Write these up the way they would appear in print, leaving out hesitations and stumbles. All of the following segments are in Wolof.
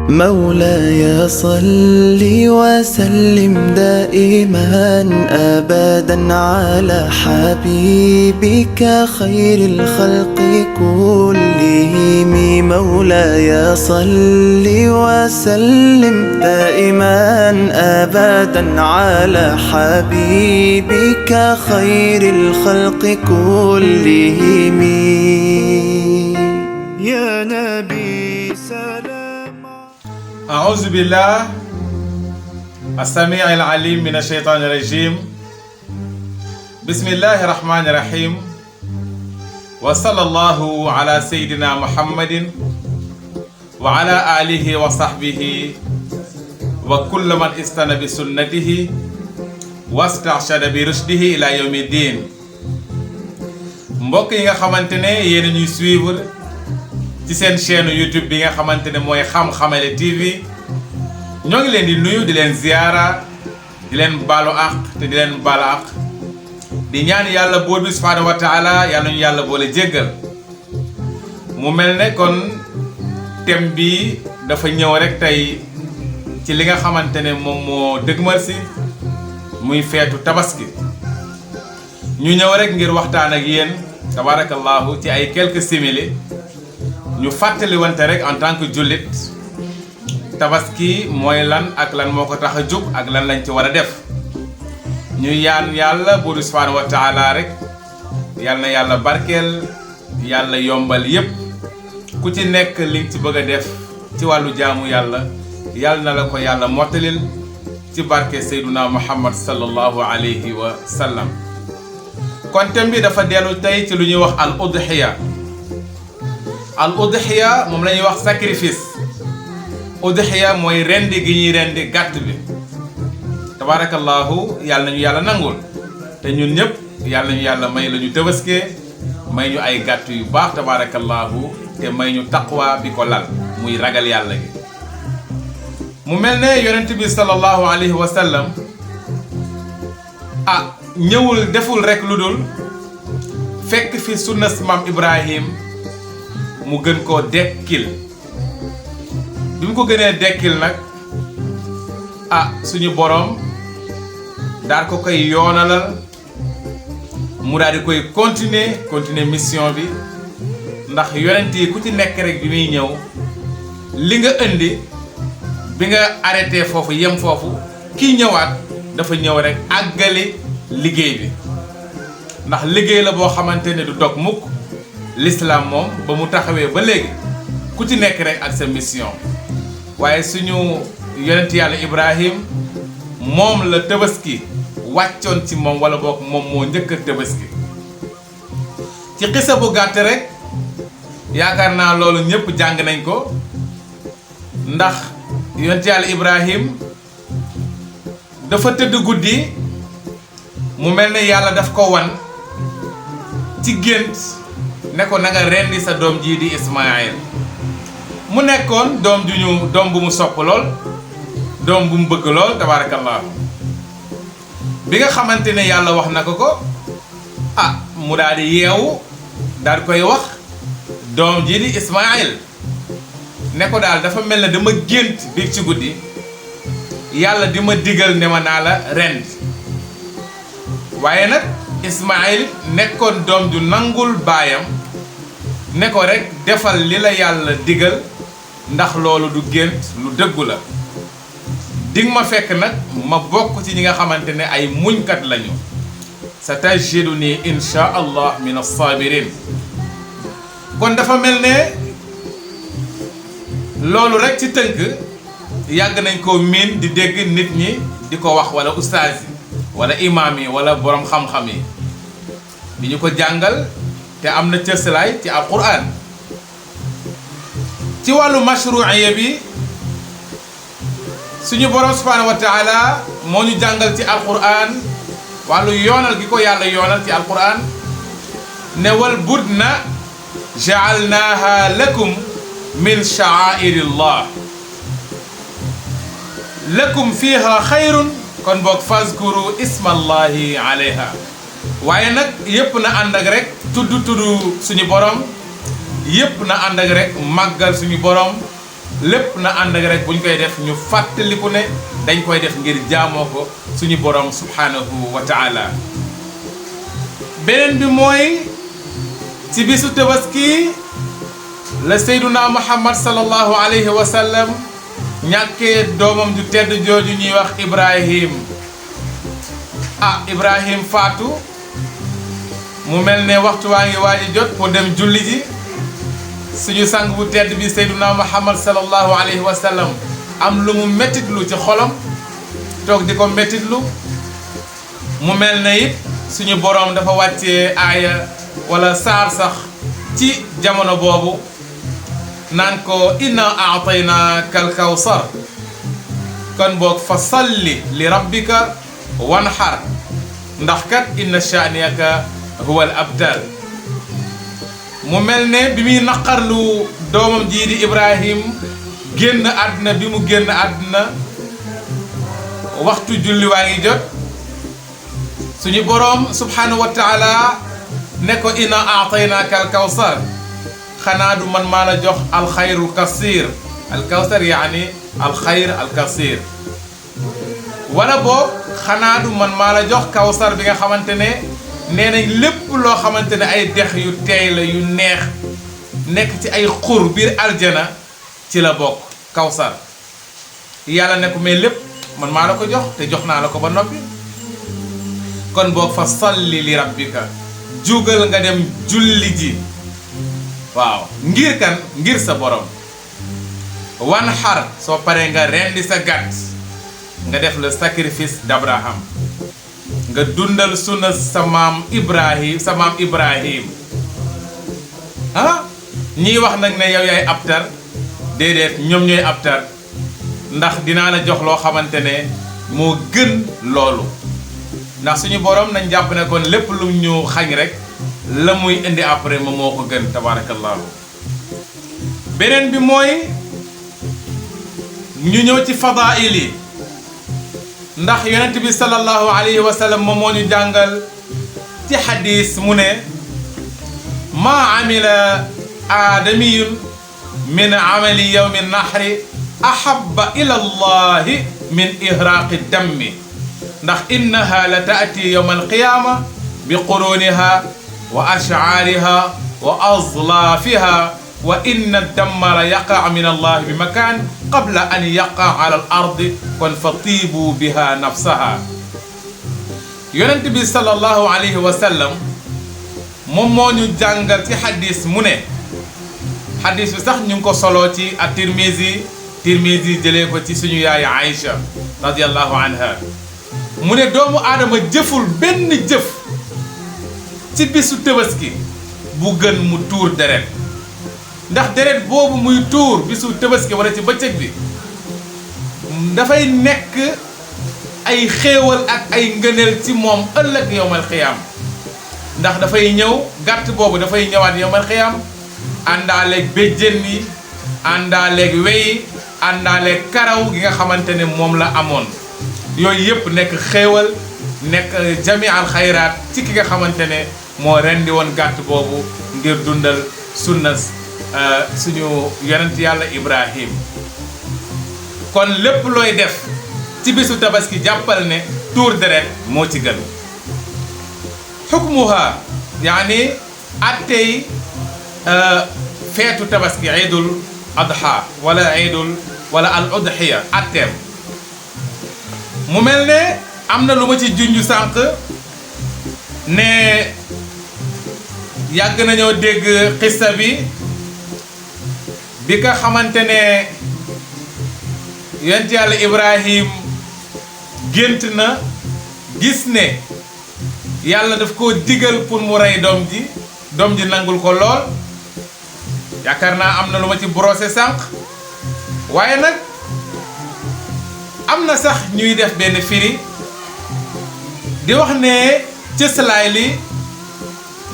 مولاي صل وسلم دائما أبدا على حبيبك خير الخلق كلهم. مولاي صل وسلم دائما أبدا على حبيبك خير الخلق كلهم. يا نبي سلام. أعوذ بالله السميع العليم من الشيطان الرجيم. بسم الله الرحمن الرحيم. وصلى الله على سيدنا محمد وعلى آله وصحبه وكل من استنى بسنته واسترشد برشده إلى يوم الدين. mbokk yi nga xamante ne yéen ñuy suivre ci seen chaîne YouTube bi nga xamante ne mooy Xam-Xamale TV ñoo ngi leen di nuyu di leen ziyaara di leen baalu àq te di leen baalu àq di ñaan yàlla buur bi subhaanahu wa taala yàlla ñu yàlla boole jéggal. mu mel ne kon thème bi dafa ñëw rek tey ci li nga xamante ne moom moo dëgmal si muy feetu tabaski. ñu ñëw rek ngir waxtaan ak yéen tabarakallahu ci ay quelques simili ñu fàttali wante rek en tant que jullit tabaski mooy lan ak lan moo ko tax a jóg ak lan lañ ci war a def. ñu yaan yàlla buur subhaanahu wa taala rek yal na yàlla barkeel yàlla yombal yépp ku ci nekk li nga ci bëgg a def ci wàllu jaamu yàlla yal na la ko yàlla mottalil ci barke Seyduna Muhammad sallallahu alayhi wa sallam. kon thème bi dafa dellu tey ci lu ñuy wax al udhiya. al udhiya moom la ñuy wax sacrifice. udhiya mooy rendi gi ñuy rendi gàtt bi. tabarakallahu yàlla nañu yàlla nangul te ñun ñëpp yàlla nañu yàlla may la ñu tëbaskee may ñu ay gàtt yu baax tabarakallahu te may ñu taqwa bi ko lal muy ragal yàlla gi. mu mel ne yonent bi sallallahu alayhi wa sallam ñëwul deful rek lu dul fekk fi sunnas maam Ibrahim mu gën koo dekkil. bi mu ko gënee dekkil nag suñu boroom daal ko koy yoonalal mu daal di koy continuer mission bi ndax yonent yi ku ci nekk rek bi muy ñëw li nga indi bi nga arrêté foofu yem foofu kii ñëwaat dafa ñëw rek àggali liggéey bi ndax liggéey la boo xamante ne du dog mukk. l'islam moom ba mu taxawee ba léegi ku ci nekk rek ak sa mission waaye suñu yonent yàlla Ibrahim moom la tabaski wàccoon ci moom wala boog moom moo njëkk a tabaski. ci xisa bu gàtt rek yaakaar naa loolu ñëpp jàng nañ ko ndax yonent yàlla Ibrahim dafa tëdd guddi mu mel ne yàlla daf ko wan ci gént ne ko na nga rendi sa doom jii di Ismaayil. mu nekkoon doom bu mu sopp lool doom bu mu bëgg lool tabarakallahu. bi nga xamante ne yàlla wax na ko mu daal di yeewu daal koy wax doom jii di Ismaayil ne ko daal dafa mel ne dama gént biig ci guddi yàlla di ma digal ne ma naa la rend. waaye nag Ismaayil nekkoon doom ju nangul baayam ne ko rek defal li la yàlla digal ndax loolu du gént lu dëggu la. dig ma fekk nag ma bokk ci ñi nga xamante ne ay muñkat lañu. satajiduni insha allah min as-sabirin. kon dafa mel ne loolu rek ci tënk yàgg nañ koo miin di dégg nit ñi di ko wax wala ustaas yi wala imaam yi wala borom xam-xam yi di ñu ko jàngal te am na cëslaay ci alquran. ci wàllu mashru'iyya bi suñu borom subhaanahu wa taala moo ñu jàngal ci alquran wàllu yoonal gi ko yàlla yoonal ci alquran ne wal budna ja'alnaha lakum min sha'airillah lakum fiha xayrun kon boog fazkuru ismallahi alayha. waaye nag yépp na ànd ak rek tudd suñu borom yépp na ànd ak rek màggal suñu borom lépp na ànd ak rek buñ koy def ñu fàttaliku ne dañ koy def ngir jaamoo ko suñu borom subhanahu wa taala. beneen bi mooy ci bisu tabaski la sayduna muhammad sallallahu alayhi wa sallam ñàkkee doomam ju tedd jooju ñuy wax Ibrahim. Ibrahim faatu mu mel ne waxtu waa ngi waaj a jot pour dem julli ji. suñu sang bu tedd bi sayduna muhammad sallallahu alayhi wa sallam am lu mu mettitlu ci xolam toog di ko mettitlu mu mel ne it suñu boroom dafa wàccee aaya wala saar sax ci jamono boobu naan ko inna a'taynaka al-kawsar kon boog fa salli li rabbika wanhar ndax kat inna sha'niyaka huwa al-abtar. mu mel ne bi muy naqarlu doomam jii di Ibrahim génn àdduna bi mu génn àdduna waxtu julli waa ngi jot suñu boroom subhanahu wa taala ne ko inna a'taynaka al-kawsar xanaa du man maa la jox alxayrul kasir al-kawsar yaani alxayr al-kasir wala boog xanaa du man maa la jox kawsar bi nga xamante ne nee nañ lépp loo xamante ne ay dex yu teey la yu neex nekk ci ay xur biir aljana ci la bokk kawsar. yàlla ne ko mais lépp man maa la ko jox te jox naa la ko ba noppi kon boog fa salli li rabbika jugal nga dem julli ji waaw ngir kan ngir sa borom. wan xar soo paree nga rendi sa gàtt nga def le sacrifice d'Abraham nga dundal sunna sa maam Ibrahim ñiy wax nag ne yow yaay abtar déedéet ñoom ñooy abtar ndax dinaa la jox loo xamante ne moo gën loolu ndax suñu borom nañ jàpp ne kon lépp lu ñu xañ rek la muy indi après moom moo ko gën tabarakallahu. beneen bi mooy ñu ñëw ci fadaa'il yi ndax yonent bi sallallahu alayhi wa sallam moom moo ñu jàngal ci xadis mu ne maa amila aadamiyun min amali yawmi nahri ahabba ila allahi min ihraqi dammi ndax innaha la taati yawma alqiyama bi quruniha wa ash'ariha wa azlafiha wa inna damma la yaqa min allahi bi makan qabla an yaqa ala al ardi kon fa tiibu biha nafsaha. yonent bi sallallahu alayhi wa sallam moom moo ñu jàngal ci xadis mu ne xadis bi sax ñu ngi ko soloo ci at-Tirmizi jëlee ko ci suñu yaay Aïcha radiyallahu anha mu ne doomu aadama jëful benn jëf ci bisu tabaski bu gën mu tuur deret ndax deret boobu muy tuur bisu tabaski wala ci bëccëg bi dafay nekk ay xéewal ak ay ngëneel ci moom ëllëg yowmal xiyaam ndax dafay ñëw gàtt boobu dafay ñëwaat yowmal xiyaam àndaaleeg béjjén yi àndaaleeg wey àndaaleeg karaw gi nga xamante ne moom la amoon yooyu yëpp nekk xéewal nekk jami al xayraat ci ki nga xamante ne moo rendi woon gàtt boobu ngir dundal sunna suñu yonent yàlla Ibrahim. kon lépp looy def ci bisu tabaski jàppal ne tuur deret moo ci gën. xukmuha yaani attey feetu tabaski iidul adha wala al udhiya atteem mu mel ne am na lu ma ci junj sànq ne yàgg nañoo dégg xissa bi nga xamante ne yonent yàlla Ibrahim gént na gis ne yàlla daf koo digal pour mu rey doom ji nangul ko lool yaakaar naa am na lu ma ci brosser sànq waaye nag am na sax ñuy def benn firi di wax ne cëslaay li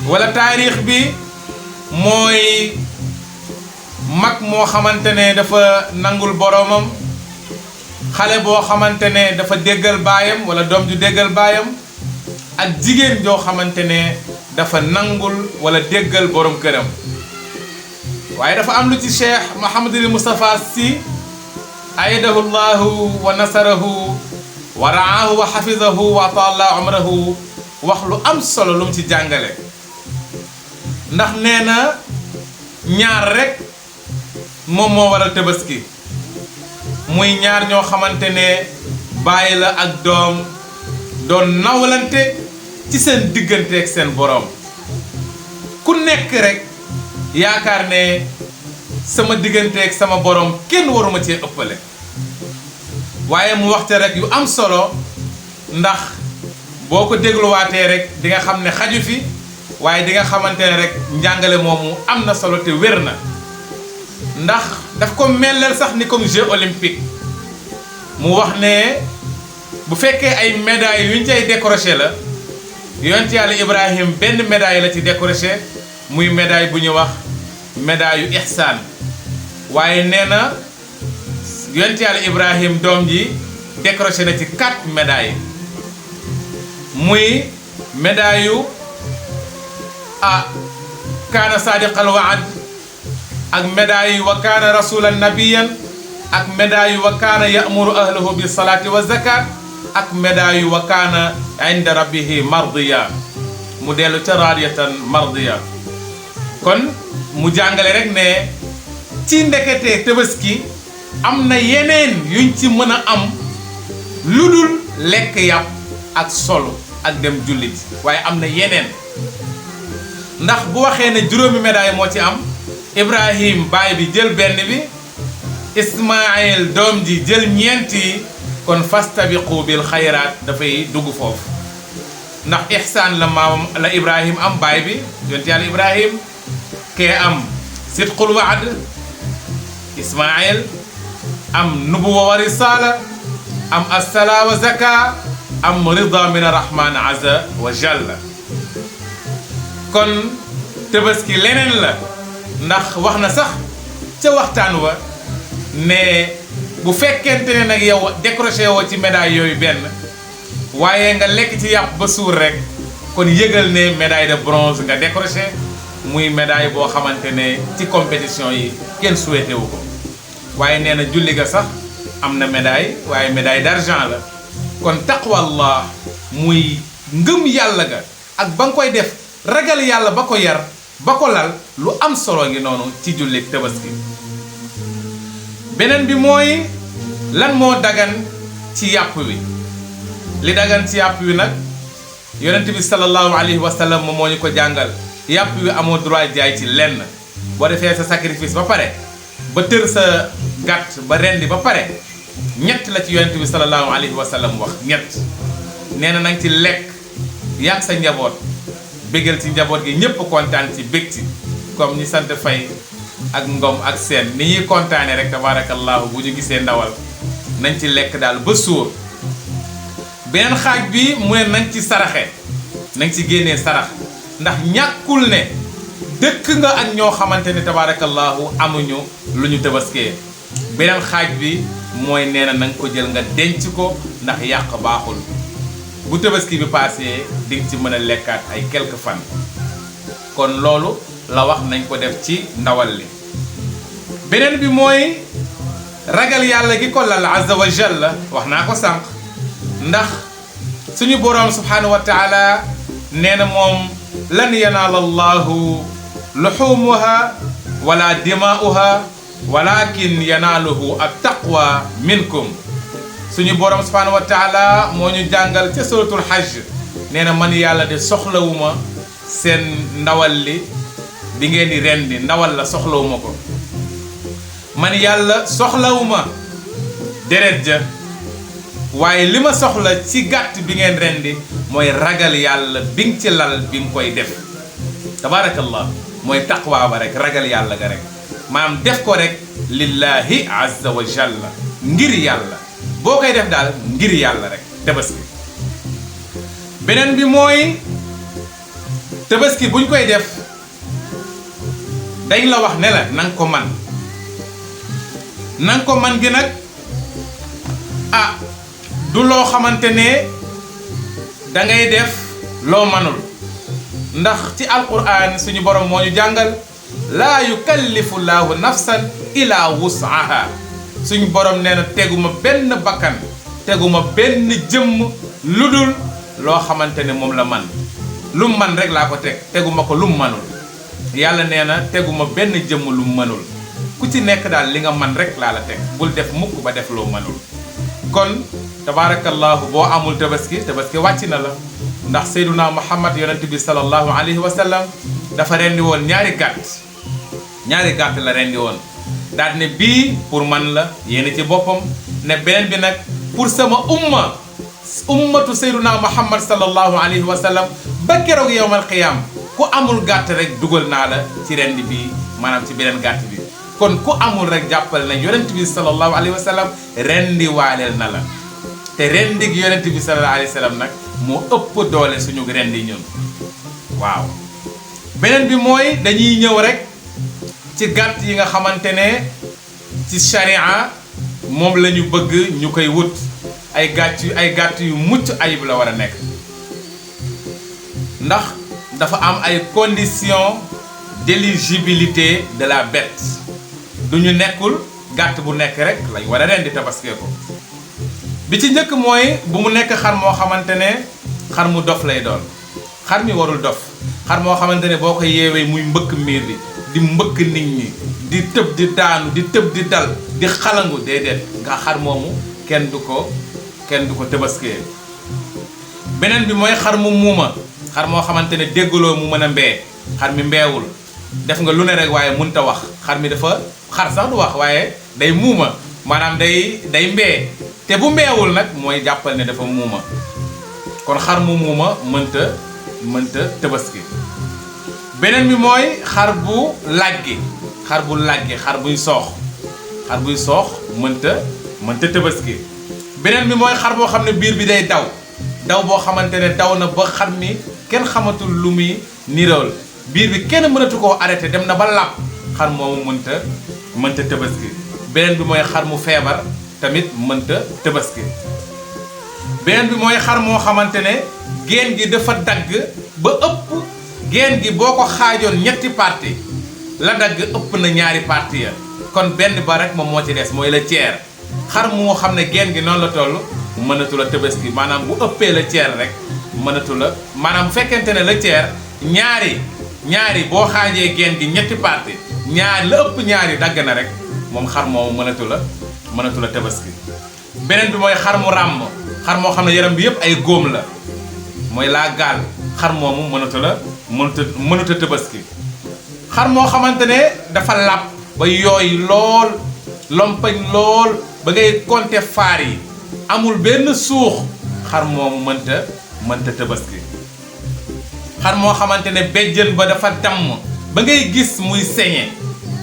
wala taarix bi mooy mag moo xamante ne dafa nangul boroomam xale boo xamante ne dafa déggal baayam wala doom ju déggal baayam ak jigéen joo xamante ne dafa nangul wala déggal borom këram waaye dafa am lu ci Cheikh Mouhamadul Moustapha Sy ayadahu llahu wa nasarahu wa raahu wa xafizahu wa ataala umrahu wax lu am solo lu mu ci jàngale ndax nee na ñaar rek moom moo waral tabaski muy ñaar ñoo xamante ne bàyyi la ak doom doon nawlante ci seen diggante ak seen boroom ku nekk rek yaakaar ne sama diggante ak sama boroom kenn waruma cee ëppale waaye mu waxte rek yu am solo ndax boo ko dégluwaatee rek di nga xam ne xaju fi waaye di nga xamante ne rek njàngale moomu am na solo te wér na ndax daf ko melleel sax ni comme jeu olympique mu wax ne bu fekkee ay médailles yu ñu cay décroché la yonent yàlla Ibrahim benn médaille la ci décroché muy médaille bu ñu wax médaille yu ihsaan waaye nee na yonent yàlla Ibrahim doom ji décroché na ci 4 médailles muy médaille yu kaana sadiqal waad ak médaille wa kaana rasulan nabiyan ak médaille wa kaana ya'muru ahlahu bi salati wa zakat ak médaille wa kaana inda rabbihi mardiya mu dellu ca radiyatan mardiya kon mu jàngale rek ne ci ndekete tabaski am na yeneen yuñ ci mën a am lu dul lekk yàpp ak solo ak dem jullit waaye am na yeneen ndax bu waxee ne juróomi médaille moo ci am Ibrahim baay bi jël benn bi Ismaïl doom ji jël ñeenti kon fastabiqu bil xayraat dafay dugg foofu ndax ihsaan la maam la Ibrahim am baay bi yonent yàlla Ibrahim kee am sidqul waad Ismaïl am nubuwa wa risaala am as-salaa wa zaka am rida min arrahman azza wa jalla kon tabaski leneen la ndax wax na sax ca waxtaan wa ne bu fekkente ne nag yow décroché woo ci médaille yooyu benn waaye nga lekk ci yàpp ba suur rek kon yëgal ne médaille de bronze nga décroché muy médaille boo xamante ne ci compétition yi kenn souhaité wu ko waaye nee na julli ga sax am na médaille waaye médaille d'argent la kon taqwallah muy ngëm yàlla ga ak ba nga koy def ragal yàlla ba ko yar ba ko lal lu am solo ngi noonu ci julli tabaski beneen bi mooy lan moo dagan ci yàpp wi li dagan ci yàpp wi nag yonent bi sallallahu alayhi wa sallam moom moo ñu ko jàngal yàpp wi amoo droit jaay ci lenn boo defee sa sacrifice ba pare ba tër sa gàtt ba rendi ba pare ñett la ci yonent bi sallallahu alayhi wa sallam wax ñett nee na nanga ci lekk yàq sa njaboot bégal ci njaboot gi ñépp kontaan ci bég ci comme ñi sant Fay ak Ngom ak Seen ni ñuy kontaane rek tabarakallahu bu ñu gisee ndawal nañ ci lekk daal ba suur beneen xaaj bi mu ne nañ ci saraxe nañ ci génnee sarax ndax ñàkkul ne dëkk nga ak ñoo xamante ne tabarakallahu amuñu lu ñu tabaskee beneen xaaj bi mooy nee na nga ko jël nga denc ko ndax yàq baaxul bu tabaski bi paasee di nga ci mën a lekkaat ay quelques fan kon loolu la wax nañ ko def ci ndawal li beneen bi mooy ragal yàlla gi ko lal azza wa jalla wax naa ko sànq ndax suñu boroom subhanahu wa taala nee na moom lan yanaala allahu luxumuha wala dimaa'uha walakin yanaaluhu at taqwa minkum suñu borom subhanahu wa taala moo ñu jàngal ca suratul hajj nee na man yàlla de soxlawuma seen ndawal li bi ngeen di rendi ndawal la soxlawuma ko man yàlla soxlawuma deret ja waaye li ma soxla ci gàtt bi ngeen rendi mooy ragal yàlla bi nga ci lal bi nga koy def tabarakallah mooy taqwa ba rek ragal yàlla ga rek maanaam def ko rek lillahi azza wa jalla ngir yàlla boo koy def daal ngir yàlla rek tabaski beneen bi mooy tabaski buñ koy def dañ la wax ne la nanga ko man nanga ko man gi nag du loo xamante ne dangay def loo manul ndax ci alquran suñu borom moo ñu jàngal laa yukallifu llaahu nafsan ila wus'aha suñ borom nee na teguma benn bakkan teguma benn jëmm lu dul loo xamante ne moom la man lu mu man rek laa ko teguma ko lu mu manul yàlla nee na teguma benn jëmm lu mu manul ku ci nekk daal li nga man rek laa la teg bul def mukk ba def loo manul kon tabarakallahu boo amul tabaski wàcc na la ndax sayduna muhammad yonent bi sallallahu alayhi wa sallam dafa rendi woon ñaari gàtt la rendi woon daal ne bii pour man la yéena ci boppam ne beneen bi nag pour sama ummatu sayduna muhammad sallallahu alayhi wa sallam ba keroog yowmal qiyaam ku amul gàtt rek dugal naa la ci rendi bi maanaam ci beneen gàtt bi kon ku amul rek jàppal na yonent bi sallallahu alayhi wa sallam rendi waaleel na la te rendi gi yonent bi sallallahu alayhi wa sallam nag moo ëpp doole suñu rendi ñun waaw beneen bi mooy dañuy ñëw rek ci gàtt yi nga xamante ne ci sharia moom la ñu bëgg ñu koy wut ay gàtt yu mucc ayib la war a nekk ndax dafa am ay conditions d'éligibilité de la bête du ñu nekkul gàtt bu nekk rek lañ war a rendi tabaskee ko bi ci njëkk mooy bu mu nekk xar moo xamante ne xar mu dof lay doon xar mi warul dof xar moo xamante ne boo ko yeewee muy mbëkk miir bi di mbëkk nit ñi di tëb di daanu di tëb di dal di xalangu déedéet nga xar moomu kenn du ko tabaskee beneen bi mooy xar mu muuma xar moo xamante ne déggaloo mu mën a mbee xar mi mbeewul def nga lu ne rek waaye mënut a wax xar mi dafa xar sax du wax waaye day muuma maanaam day mbee te bu mbeewul nag mooy jàppal ne dafa muuma kon xar mu muuma mënta tabaski beneen bi mooy xar bu làggi xar buy soox mënta tabaski beneen bi mooy xar boo xam ne biir bi day daw boo xamante ne daw na ba xar mi kenn xamatul lu muy nirool biir bi kenn mënatu koo arrêté dem na ba làpp xar moomu mënta tabaski beneen bi mooy xar mu feebar tamit mënta tabaski beneen bi mooy xar moo xamante ne geen gi dafa dagg ba ëpp geen gi boo ko xaajoon ñetti parti la dagg ëpp na ñaari parti ya kon benn ba rek moom moo ci des mooy la ceer xar moo xam ne geen gi noonu la toll mënatu la tabaski maanaam bu ëppee la ceer rek mënatu la maanaam bu fekkente ne la ceer ñaari boo xaajee geen gi ñetti parti la ëpp ñaari dagg na rek moom xar moomu mënatu la tabaski beneen bi mooy xar mu ràmm xar moo xam ne yaram bi yëpp ay góom la mooy laa gaal xar moomu mënuta tabaski xar moo xamante ne dafa làpp ba yooy lool lompañ lool ba ngay compter faar yi amul benn suux xar moomu mënta tabaski xar moo xamante ne béjjën ba dafa damm ba ngay gis muy sañe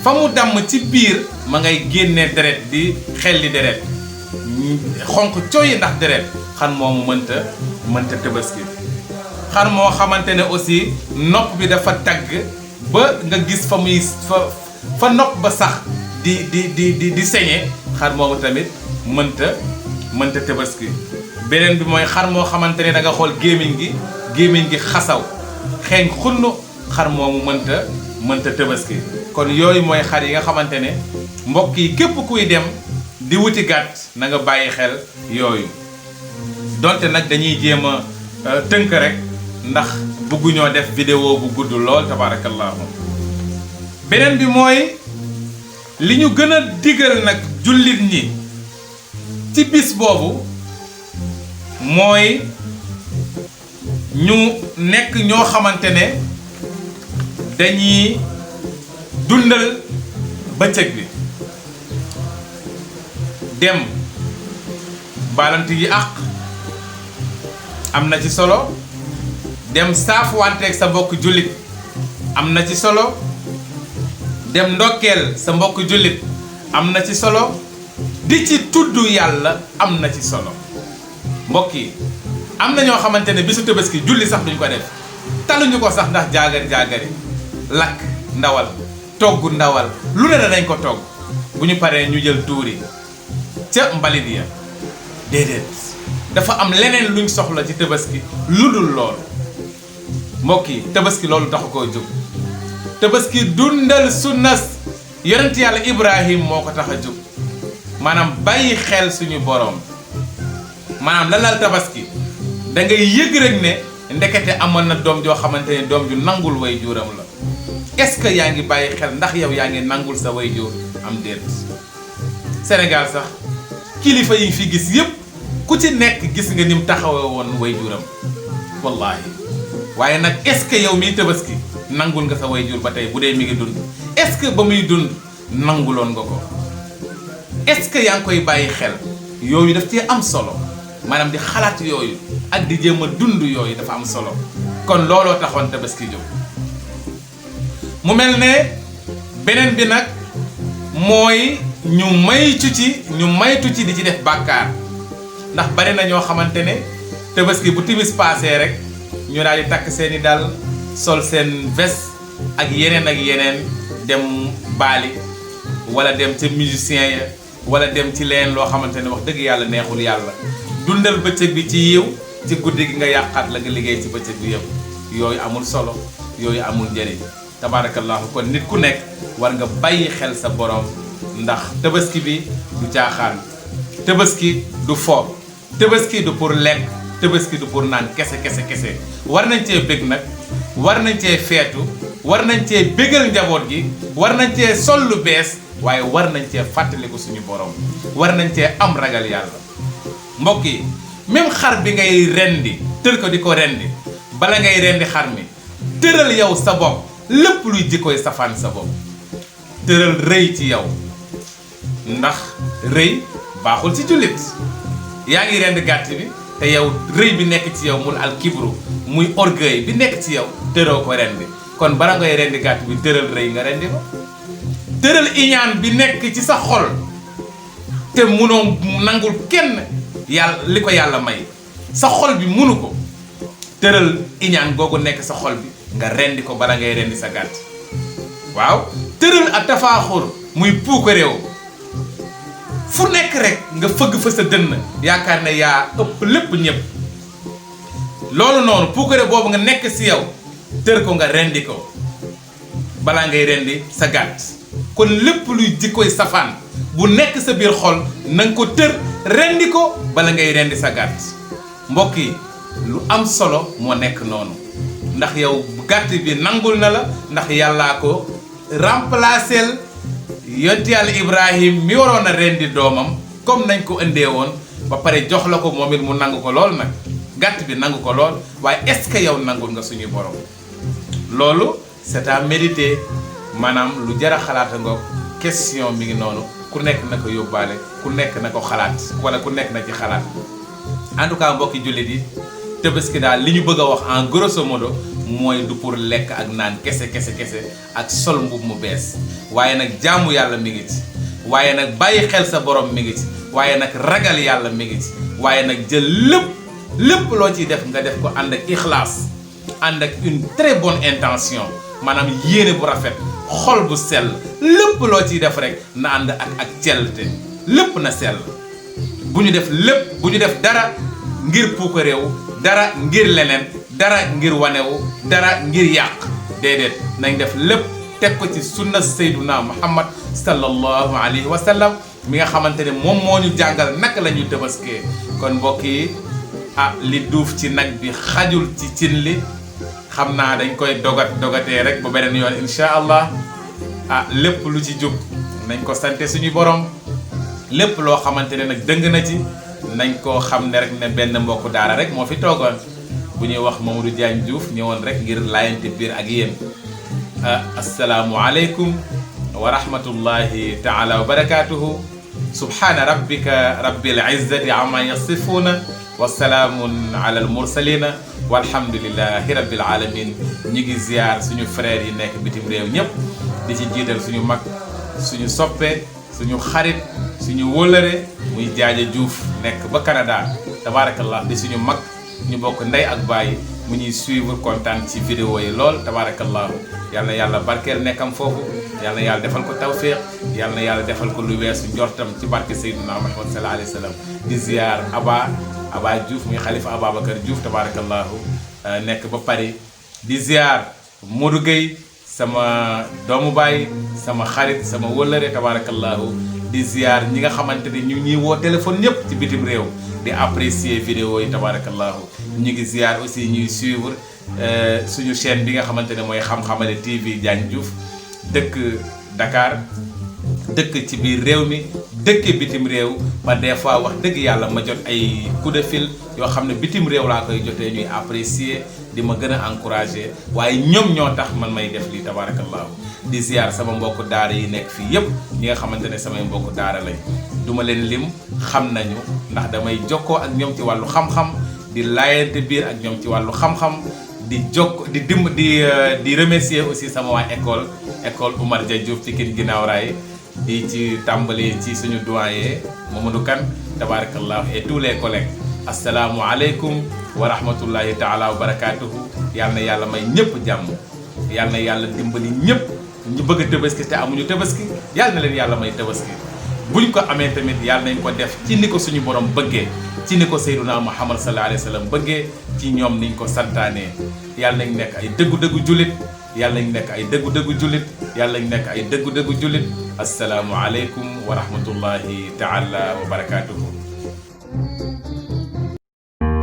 fa mu damm ci biir ma ngay génne deret di xelli deret xonq cooyi ndax deret xar moomu mënta tabaski xar moo xamante ne aussi nopp bi dafa tagg ba nga gis fa nopp ba sax di sañe xar moomu tamit mënta tabaski beneen bi mooy xar moo xamante ne da nga xool gémmiñ gi xasaw xeeñ xunn xar moomu mënta tabaski kon yooyu mooy xar yi nga xamante ne mbokk yi képp kuy dem di wuti gàtt na nga bàyyi xel yooyu donte nag dañuy jéem a tënk rek ndax bëgguñoo def vidéo bu gudd lool tabarakallahu beneen bi mooy li ñu gën a digal nag jullit ñi ci bis boobu mooy ñu nekk ñoo xamante ne dañuy dundal bëccëg bi dem baalante yi àq am na ci solo dem saafuwanteeg sa mbokk jullit am na ci solo dem ndokkeel sa mbokk jullit am na ci solo di ci tudd yàlla am na ci solo mbokk yi am na ñoo xamante ne bisu tabaski julli sax duñ ko def taluñu ko sax ndax jaagari lakk ndawal togg ndawal lu ne dañ ko togg bu ñu paree ñu jël tuuri ca mbalit ya déedéet dafa am leneen luñ soxla ci tabaski lu dul loolu mbokk yi tabaski loolu taxu koo jóg tabaski dundal sunnas yonent yàlla Ibrahim moo ko tax a jóg maanaam bàyyi xel suñu borom maanaam lan laal tabaski da ngay yëg rek ne ndekete amoon na doom joo xamante ne doom ju nangul way juuram la est-ce que yaa ngi bàyyi xel ndax yow yaa ngi nangul sa way juur am déet. Sénégal sax kilifa yi fi gis yëpp ku ci nekk gis nga ni mu taxawee woon way juuram wallahi waaye nag est-ce que yow miy tabaski nangul nga sa way jur ba tey bu dee mi ngi dund est-ce que ba muy dund nanguloon nga ko est-ce que yaa ngi koy bàyyi xel yooyu daf cee am solo maanaam di xalaat yooyu ak di jéem a dund yooyu dafa am solo kon looloo taxoon tabaski jóg mu mel ne beneen bi nag mooy ñu maytu ci di ci def bàkkaar ndax bari na ñoo xamante ne tabaski bu timis paasee rek ñu daal di takk seeni dal sol seen veste ak yeneen dem baali wala dem ca musicien ya wala dem ci leen loo xamante ne wax dëgg yàlla neexul yàlla dundal bëccëg bi ci yiw ci guddi gi nga yàqaat la nga liggéey ci bëccëg bi yëpp yooyu amul solo yooyu amul njëriñ tabaarakallaahu kon nit ku nekk war nga bàyyi xel sa borom ndax tabaski bi du caaxaan tabaski du fo tabaski du pour lekk tabaski du pour naan kese war nañ cee bég nag war nañ cee feetu war nañ cee bégal njaboot gi war nañ cee sol lu bees waaye war nañ cee fàttaliku suñu borom war nañ cee am ragal yàlla mbokk yi même xar bi ngay rendi tër ko di ko rendi bala ngay rendi xar mi tëral yow sa bopp lépp luy jikkoy safaan sa bopp tëral rëy ci yow ndax rëy baaxul ci jullit yaa ngi rendi gàtt bi te yow rëy bi nekk ci yow mul al kibru muy orgueil bi nekk ci yow tëroo ko rendi kon bala ngay rendi gàtt bi tëral rëy nga rendi ko tëral iñaan bi nekk ci sa xol te munoo nangul kenn yàlla li ko yàlla may sa xol bi munu ko tëral iñaan googu nekk sa xol bi nga rendi ko bala ngay rendi sa gàtt waaw tëral a tafaaxur muy puukaréew fu nekk rek nga fëgg fa sa dënn yaakaar ne yaa ëpp lépp ñëpp loolu noonu puukare boobu nga nekk si yow tër ko nga rendi ko balaa ngay rendi sa gàtt kon lépp luy jikkoy safaan bu nekk sa biir xol na nga ko tër rendi ko bala ngay rendi sa gàtt mbokk yi lu am solo moo nekk noonu ndax yow gàtt bi nangul na la ndax yàllaa ko remplacer yonent yàlla Ibrahim mi waroon a rendi doomam comme nañ ko indee woon ba pare jox la ko moom it mu nangu ko lool nag gàtt bi nangu ko lool waaye est-ce que yow nangul nga suñu borom loolu c'est à méditer maanaam lu jar a xalaata nga question mi ngi noonu ku nekk na ko yóbbaale ku nekk na ko xalaat wala ku nekk na ci xalaat en tout cas mbokki jullit yi tabaski daal li ñu bëgg a wax en grosso modo mooy du pour lekk ak naan kese ak sol mbub mu bees waaye nag jaamu yàlla mi ngi ci waaye nag bàyyi xel sa borom mi ngi ci waaye nag ragal yàlla mi ngi ci waaye nag jël lépp loo ciy def nga def ko ànd ak ixlaas ànd ak une très bonne intention maanaam yéene bu rafet xol bu sell lépp loo ciy def rek na ànd ak cellte lépp na sell bu ñu def dara ngir puukaréew dara ngir leneen dara ngir wanewu dara ngir yàq déedéet nañ def lépp teg ko ci sunna sayduna muhammad sallallahu alayhi wa sallam mi nga xamante ne moom moo ñu jàngal naka la ñu tabaskee kon mbokk yi li duuf ci nag bi xajul ci cin li xam naa dañ koy dogatee rek ba beneen yoon insha allah lépp lu ci jóg nañ ko sante suñu borom lépp loo xamante ne nag dëng na ci nañ koo xam ne rek ne benn mbokku daara rek moo fi toogoon bu ñuy wax Mamadou Diagne Diouf ñëwoon rek ngir laayante biir ak yéen assalaamu aleykum wa rahmatullahi taala wa barakatuhu subhana rabbika rabbil izzati amma yasifuna wa salaamun ala al mursalina walhamdulillahi rabbil alamin ñu ngi ziar suñu frères yi nekk bitim réew ñëpp di ci jiital suñu mag suñu soppe suñu xarit suñu wólëre muy jaaja Diouf nekk ba Canada tabarakallah di suñu mag ñu bokk ndey ak baay mu ñuy suivre kontaan ci vidéo yi lool tabarakallah yal na yàlla barkeel nekkam foofu yal na yàlla defal ko tawfiq yal na yàlla defal ko lu weesu njortam ci barke Seydina Muhammad sallallahu alayhi wa sallam di ziar Aba Diouf muy xalifa Ababacar Diouf tabarakallahu nekk ba Paris di ziar Modou Gueye sama doomu baay sama xarit sama wëllëre tabarakallahu di ziar ñi nga xamante ne ñu ñuy woo téléphone ñëpp ci bitim réew di apprécier vidéo yi tabarakallahu ñu ngi ziar aussi ñuy suivre suñu chaîne bi nga xamante ne mooy Xam-Xamale TV Diagne Diouf dëkk Dakar dëkk ci biir réew mi dëkk bitim réew ba des fois wax dëgg yàlla ma jot ay coup de fil yoo xam ne bitim réew laa koy jotee ñuy apprécier di ma gën a encourager waaye ñoom ñoo tax man may def lii tabarakallahu di ziar sama mbokk daara yi nekk fii yépp ñi nga xamante ne samay mbokk daara lañ duma leen lim xam nañu ndax damay jokkoo ak ñoom ci wàllu xam-xam di laayante biir ak ñoom ci wàllu xam-xam di remercier aussi sama waa école Oumar Dia Diouf Pikine Guinaw Rail di ci tàmbali ci suñu doyen Mamadou Kane tabarakallahu et tous les collègues asalaamualeykum wa rahmatullahi taala wa barakatuhu yal na yàlla may ñëpp jàmm yal na yàlla dimbali ñëpp ñu bëgg a tabaski te amuñu tabaski yal na leen yàlla may tabaski buñ ko amee tamit yal nañ ko def ci ni ko suñu borom bëggee ci ni ko Seydunaa Muhammad sallallahu alayhi wa sallam bëggee ci ñoom niñ ko santaanee yal nañ nekk ay dëggu-dëggu jullit yàlla nañ nekk ay dëggu-dëggu jullit yàlla nañ nekk ay dëggu-dëggu jullit asalaamu aleykum wa rahmatullahi taala wa barakatuhu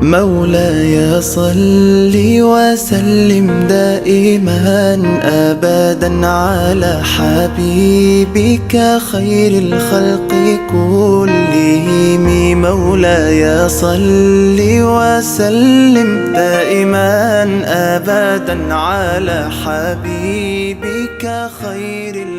مولاي صل وسلم دائما أبدا على حبيبك خير الخلق كلهم مولاي صل وسلم دائما أبدا على حبيبك خير الخلق